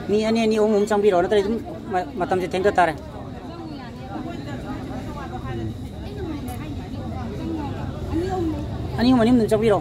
mi ani om changbiro na tare dum matam je thengda tare ani manim dum changbiro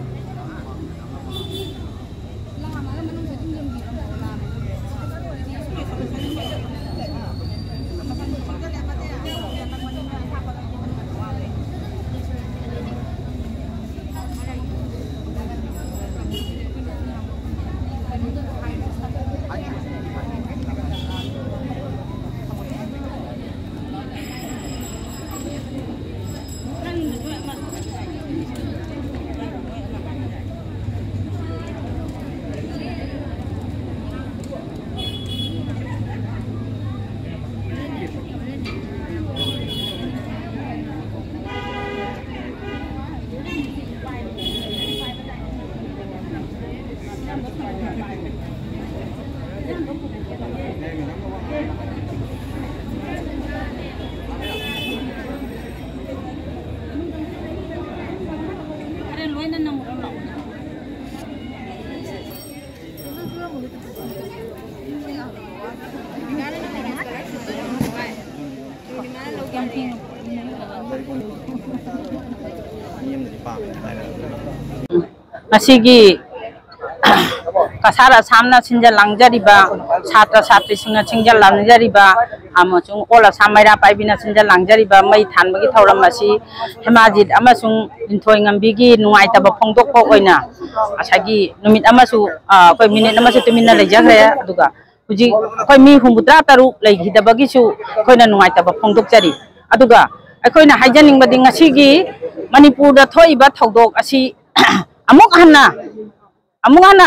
Masigi kasara samna sinja langjariba satra satri singa sinja langjariba amasung ola samaira paibina sinja langjariba mai thanbagi thauram masi hemajit amasung inthoi ngambigi nungai taba phongdok phok oina asagi numit amasu koi minute amasu tumina lejagre aduga huji koi mi humbutra taru leghidabagi su koina nungai taba phongdok jari aduga akoina haijaning badi ngasigi Manipur da thoiba thodok asi amuk hana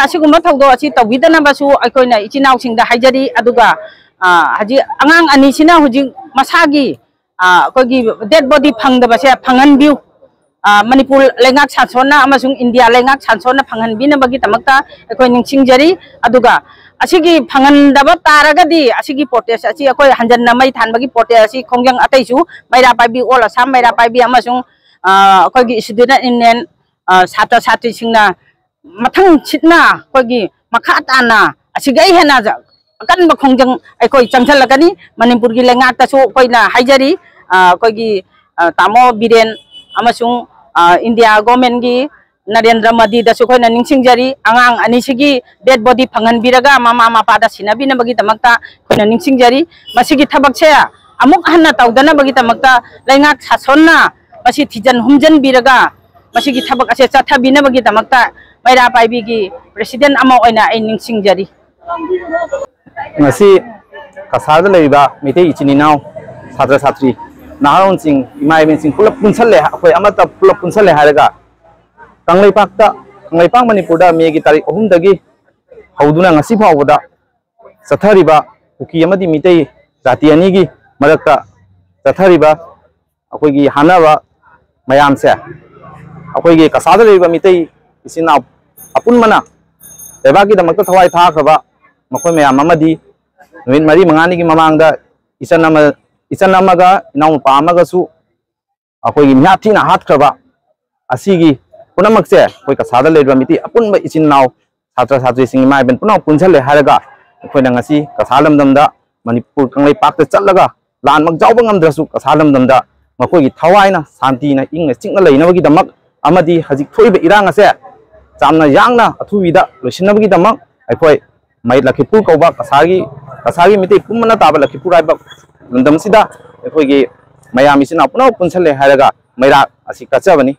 asiguma thaudo asi tawidana basu akoina ichinau singda haijari aduga haji angang ani sina huji masagi kogi dead body phangda base phangan biu Manipur lengak sansona amasung India lengak sansona phangan bina bagi tamakta akoi ningsingjari aduga asigi phangan daba taragadi asigi protest asi akoi hanjan namai than bagi protest asi khongjang ataisu maira paibi ola sam maira paibi amasung kogi student union satra satri singna mathang chitna kogi makha tana asigai hena kan ba khongjang aikoi changthalagani Manipur gi lenga ta so koina haijari kogi tamo biren amasung India government gi Narendra Modi da so koina ningsingjari angang ani sigi dead body phangan biraga mama mapa da sinabi na bagi tamakta koina ningsingjari masigi thabak se amuk hanna tawdana bagi tamakta lengak sasonna masi thijan humjan biraga masigi thabak ase chathabina bagi tamakta maira paibi gi president ama oina ai ningsingjari ngasi kasada leiba mite ichininau satra satri naharon sing imai ben sing pulap punsalle akoi amata pulap punsalle haraga kanglaipak Manipur da megi tarik 3 dagi hauduna ngasi phawda sathariba uki amadi mite jati ani gi marakta sathariba akoi gi hanaba mayam se akoi gi kasada leiba mite isina apun mana eba gi damakta thawai tha khaba makoi mayam amadi nuin mari mangani gi mamangda isanamaga inau pa amaga su akoi gi myathi na hat khaba asigi punamak se koi kasada leiba miti apun ba ichin nau satra satri sing mai ben punau punchale haraga koi na ngasi kasalam damda Manipur kanglai pak ta challaga lan mak jawba ngamdrasu kasalam damda makoi gi thawai na santi na ing chingna leinabagi damak amadi hajik thoiba irang ase chamna yangna athuvida losinabagi damak aikoi mai Lakhipur kauba kasagi miti pumana taba Lakhipur aiba landam sida aikoi gi mayam isina punau punchale haraga maira asi kachabani